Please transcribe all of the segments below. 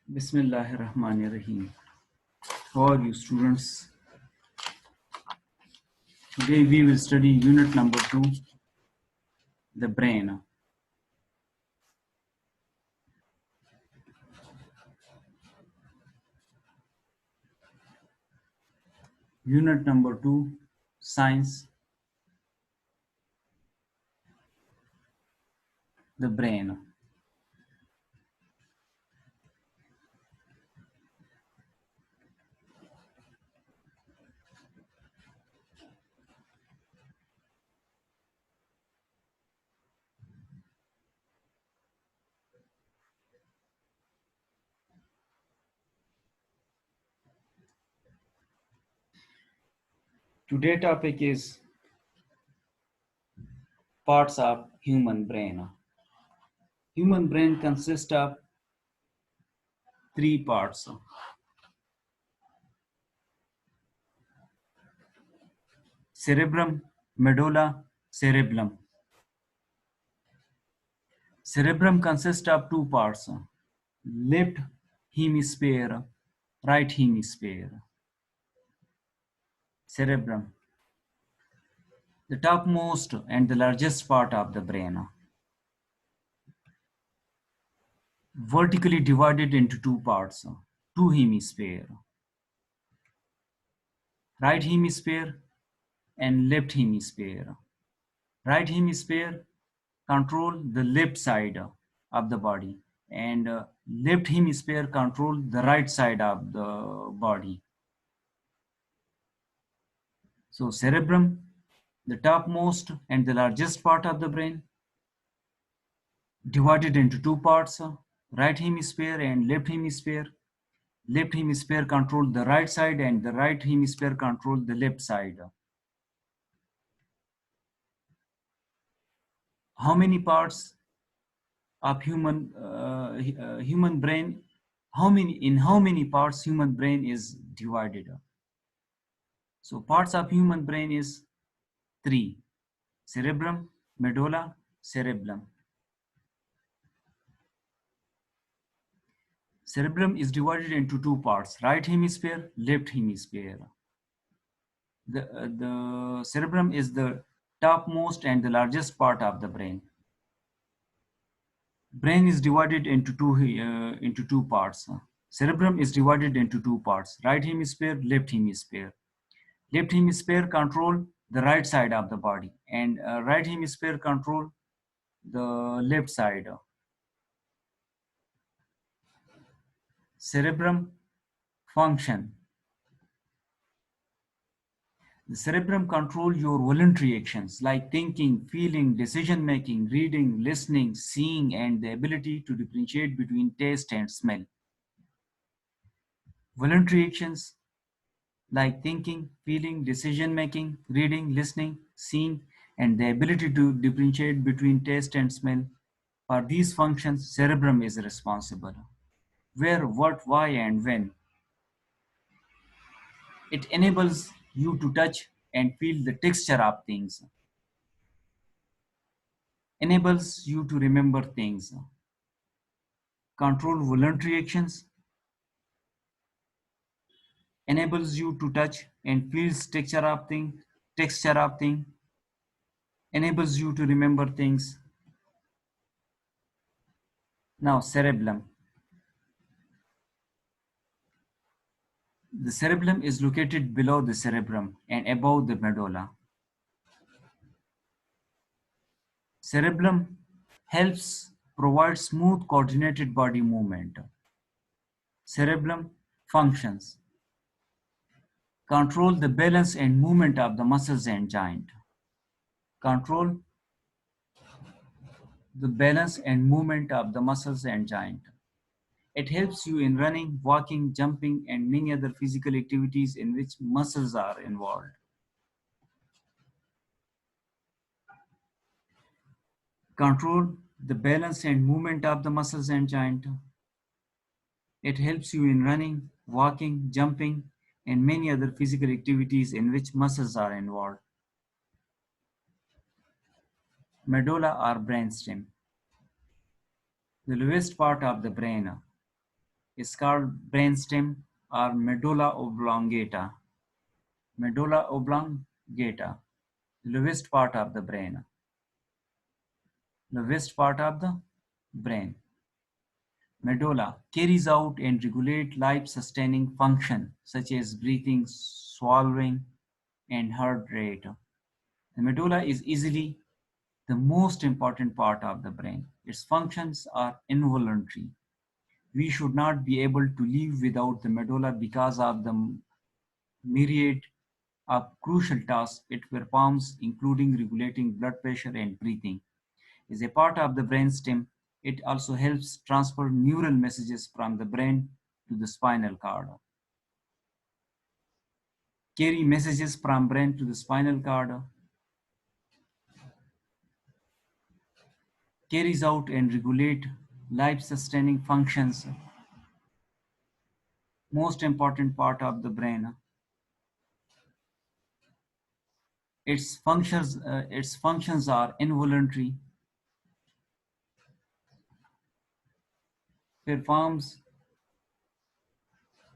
Bismillahirrahmanirrahim. How are you, students? Today we will study unit number 2, the brain. Unit number 2, science, the brain. Today's topic is parts of human brain. Human brain consists of three parts: cerebrum, medulla, cerebellum. Cerebrum consists of two parts: left hemisphere, right hemisphere. Cerebrum, the topmost and the largest part of the brain, vertically divided into two parts, two hemisphere, right hemisphere and left hemisphere. Right hemisphere control the left side of the body, and left hemisphere control the right side of the body. So cerebrum, the topmost and the largest part of the brain, divided into two parts, right hemisphere and left hemisphere. Left hemisphere control the right side and the right hemisphere control the left side. How many parts of human brain, how many parts human brain is divided? So parts of human brain is three: cerebrum, medulla, cerebellum. Cerebrum is divided into two parts: right hemisphere, left hemisphere. The cerebrum is the topmost and the largest part of the brain. Brain is divided into two parts. Cerebrum is divided into two parts: right hemisphere, left hemisphere. Left hemisphere control the right side of the body, and right hemisphere control the left side. Cerebrum function. The cerebrum control your voluntary actions like thinking, feeling, decision making, reading, listening, seeing, and the ability to differentiate between taste and smell. Voluntary actions like thinking, feeling, decision making, reading, listening, seeing, and the ability to differentiate between taste and smell. For these functions, cerebrum is responsible. Where, what, why, and when. It enables you to touch and feel the texture of things. Enables you to remember things. Control voluntary actions. Enables you to touch and feel texture of thing. Enables you to remember things. Now cerebellum. The cerebellum is located below the cerebrum and above the medulla. Cerebellum helps provide smooth coordinated body movement. Cerebellum functions: control the balance and movement of the muscles and joint. Control the balance and movement of the muscles and joint. It helps you in running, walking, jumping, and many other physical activities in which muscles are involved. Control the balance and movement of the muscles and joint. It helps you in running, walking, jumping, and many other physical activities in which muscles are involved. Medulla or brainstem. The lowest part of the brain. is called brainstem or medulla oblongata. Medulla oblongata, lowest part of the brain. Lowest part of the brain. Medulla carries out and regulate life-sustaining function such as breathing, swallowing, and heart rate. The medulla is easily the most important part of the brain. Its functions are involuntary. We should not be able to live without the medulla because of the myriad of crucial tasks it performs, including regulating blood pressure and breathing. As a part of the brainstem, it also helps transfer neural messages from the brain to the spinal cord. Carry messages from brain to the spinal cord, carries out and regulate life-sustaining functions, most important part of the brain. Its functions are involuntary, performs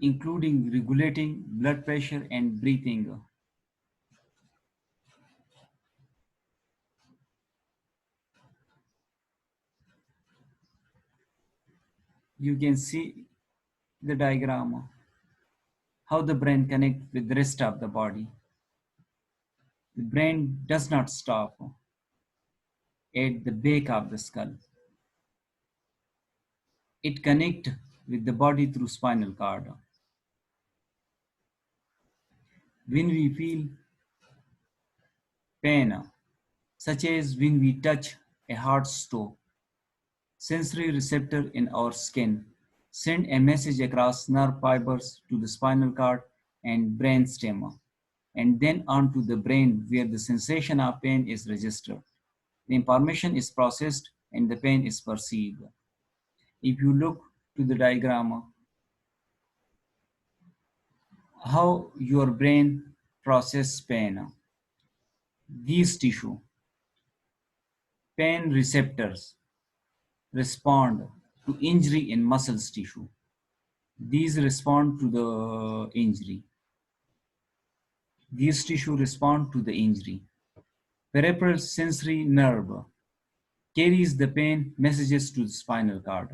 including regulating blood pressure and breathing. You can see the diagram, how the brain connects with the rest of the body. The brain does not stop at the back of the skull. It connects with the body through spinal cord. When we feel pain, such as when we touch a hard stove, sensory receptor in our skin send a message across nerve fibers to the spinal cord and brainstem, and then onto the brain where the sensation of pain is registered. The information is processed and the pain is perceived. If you look to the diagram, how your brain process pain, these tissue, pain receptors respond to injury in muscles tissue. These respond to the injury. These tissue respond to the injury. Peripheral sensory nerve carries the pain messages to the spinal cord.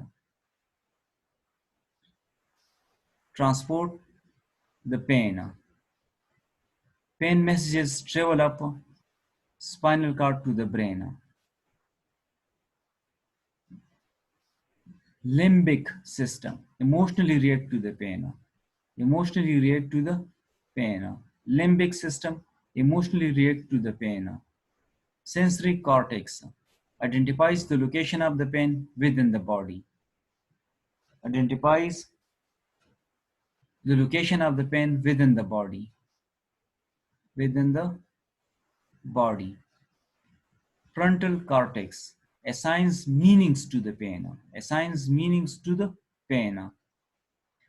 Transport the pain. Pain messages travel up spinal cord to the brain. Limbic system emotionally react to the pain. Emotionally react to the pain. Limbic system emotionally react to the pain. Sensory cortex identifies the location of the pain within the body. Identifies the location of the pain within the body. Within the body. Frontal cortex assigns meanings to the pain. Assigns meanings to the pain.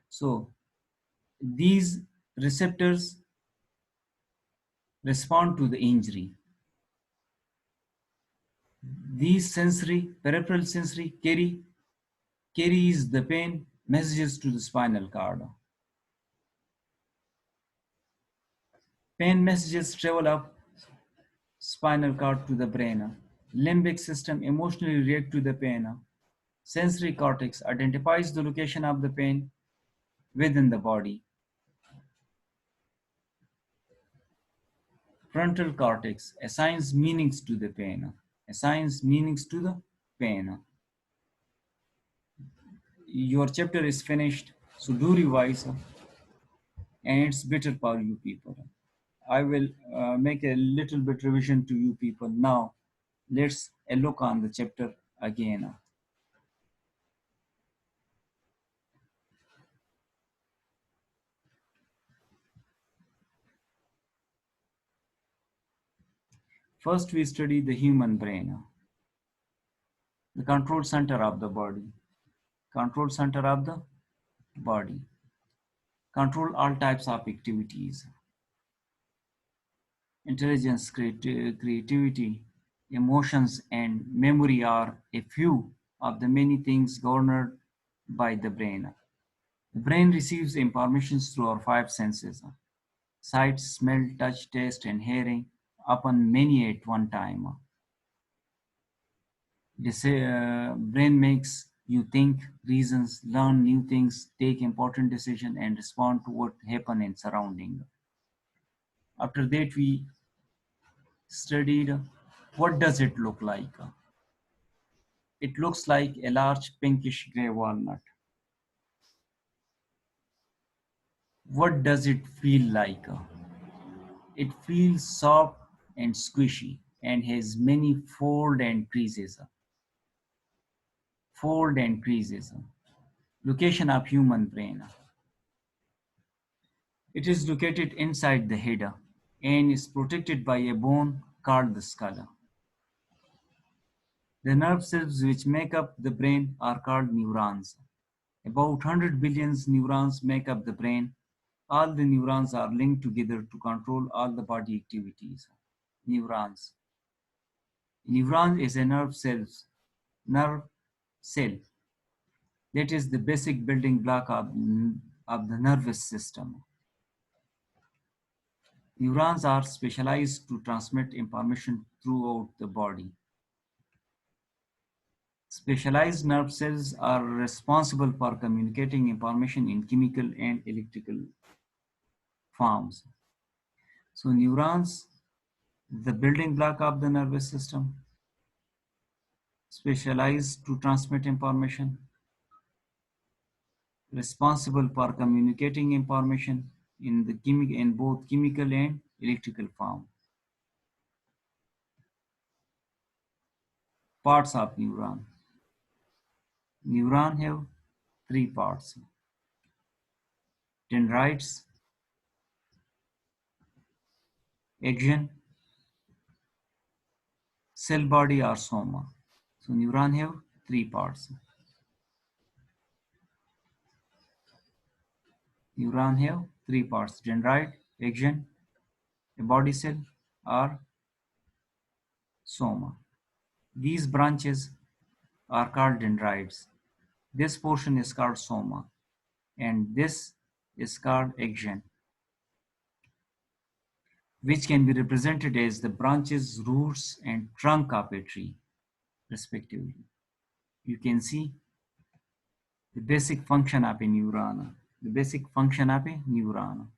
So these receptors respond to the injury. These peripheral sensory carries the pain messages to the spinal cord. Pain messages travel up spinal cord to the brain. Limbic system emotionally react to the pain. Sensory cortex identifies the location of the pain within the body. Frontal cortex assigns meanings to the pain. Assigns meanings to the pain. Your chapter is finished, so do revise, and it's better for you people. I will make a little bit revision to you people now. Let's look on the chapter again. First, we study the human brain, the control center of the body. Control center of the body. Control all types of activities. Intelligence, creativity, emotions, and memory are a few of the many things governed by the brain. The brain receives information through our five senses: sight, smell, touch, taste, and hearing, upon many at one time. This brain makes you think, reasons, learn new things, take important decisions, and respond to what happen in surrounding. After that, we studied what does it look like. It looks like a large pinkish gray walnut. What does it feel like? It feels soft and squishy and has many fold and creases. Fold and creases. Location of human brain. It is located inside the head and is protected by a bone called the skull. The nerve cells which make up the brain are called neurons. About 100 billion neurons make up the brain. All the neurons are linked together to control all the body activities. Neurons. Neuron is a nerve cell that is the basic building block of the nervous system. Neurons are specialized to transmit information throughout the body. Specialized nerve cells are responsible for communicating information in chemical and electrical forms. So neurons, the building block of the nervous system, specialized to transmit information, responsible for communicating information in both chemical and electrical form. Parts of neuron. Neuron have three parts: dendrites, axon, cell body or soma. So neuron have three parts. Neuron have three parts: dendrite, axon, a body cell, or soma. These branches are called dendrites. This portion is called soma, and this is called axon, which can be represented as the branches, roots, and trunk of a tree, respectively. You can see the basic function of a neuron. The basic function of a neuron: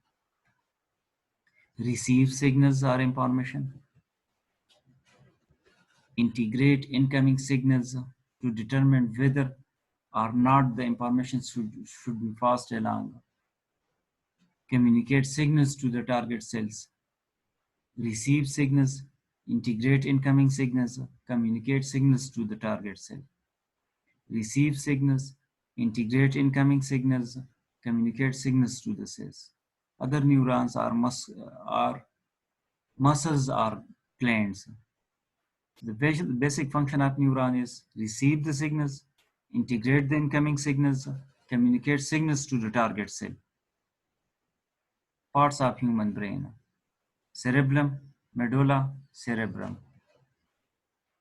receive signals or information, integrate incoming signals to determine whether or not the information should be passed along, communicate signals to the target cells, receive signals, integrate incoming signals, communicate signals to the target cell, receive signals, integrate incoming signals, communicate signals to the cells. Other neurons are muscles or glands. The basic function of neuron is receive the signals, integrate the incoming signals, communicate signals to the target cell. Parts of human brain: cerebellum, medulla, cerebrum.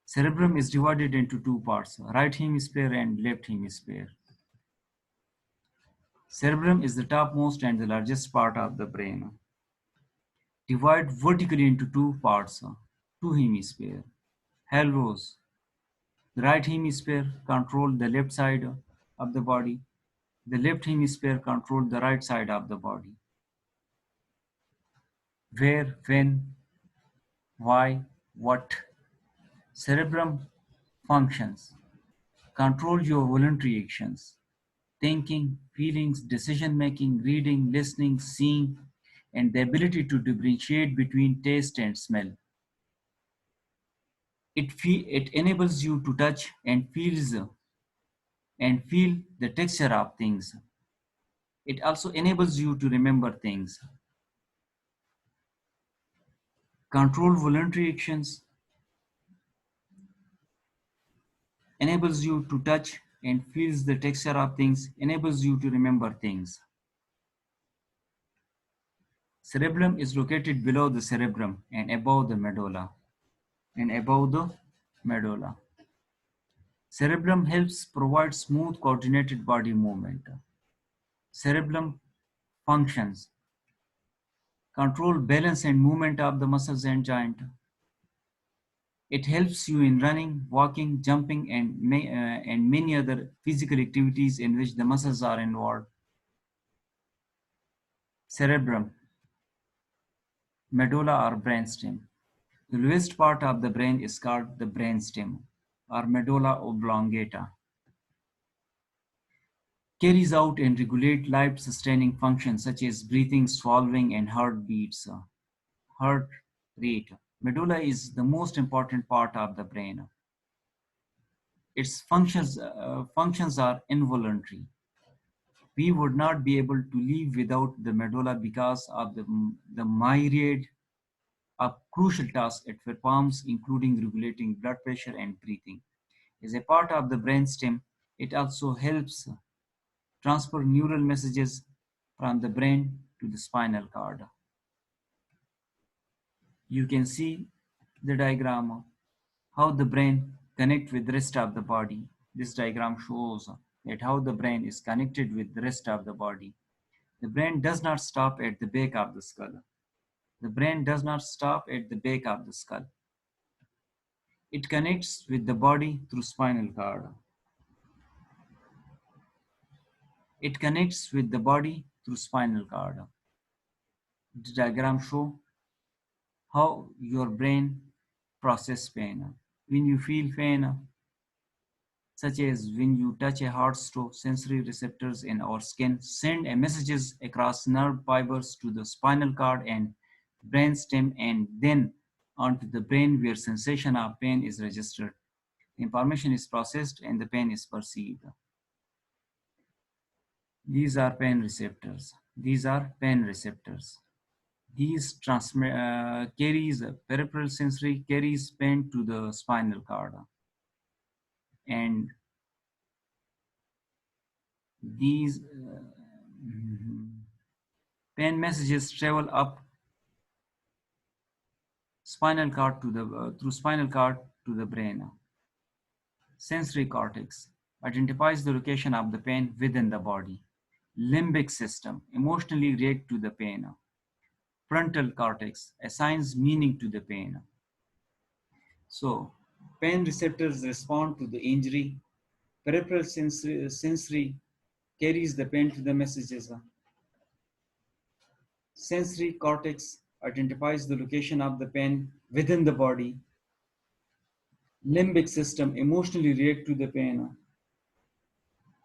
Cerebrum is divided into two parts: right hemisphere and left hemisphere. Cerebrum is the topmost and the largest part of the brain. Divide vertically into two parts, two hemisphere. Halves. The right hemisphere controls the left side of the body. The left hemisphere controls the right side of the body. Where, when, why, what. Cerebrum functions: control your voluntary actions, thinking, feelings, decision making, reading, listening, seeing, and the ability to differentiate between taste and smell. It enables you to touch and feel the texture of things. It also enables you to remember things. Control voluntary actions enables you to touch and feels the texture of things, enables you to remember things. Cerebellum is located below the cerebrum and above the medulla. Cerebellum helps provide smooth coordinated body movement. Cerebellum functions: control balance and movement of the muscles and joint. It helps you in running, walking, jumping, and many other physical activities in which the muscles are involved. Cerebrum, medulla or brainstem. The lowest part of the brain is called the brainstem or medulla oblongata. Carries out and regulate life-sustaining functions such as breathing, swallowing, and heartbeats. Heart rate. Medulla is the most important part of the brain. Its functions are involuntary. We would not be able to live without the medulla because of the myriad of crucial tasks it performs, including regulating blood pressure and breathing. As a part of the brainstem, it also helps transfer neural messages from the brain to the spinal cord. You can see the diagram of how the brain connects with the rest of the body. This diagram shows that how the brain is connected with the rest of the body. The brain does not stop at the back of the skull. The brain does not stop at the back of the skull. It connects with the body through spinal cord. It connects with the body through spinal cord. The diagram shows how your brain processes pain. When you feel pain, such as when you touch a hard stove, sensory receptors in our skin send a messages across nerve fibers to the spinal cord and brainstem and then onto the brain where sensation of pain is registered. The information is processed and the pain is perceived. These are pain receptors. These are pain receptors. These carries peripheral sensory carries pain to the spinal cord, and these pain messages travel up spinal cord to the through spinal cord to the brain. Sensory cortex identifies the location of the pain within the body. Limbic system emotionally react to the pain. Frontal cortex assigns meaning to the pain. So, pain receptors respond to the injury. Peripheral sensory carries the pain to the messages. Sensory cortex identifies the location of the pain within the body. Limbic system emotionally react to the pain.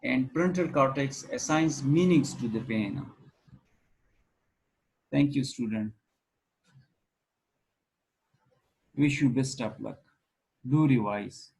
And frontal cortex assigns meanings to the pain. Thank you, student. Wish you best of luck. Do revise.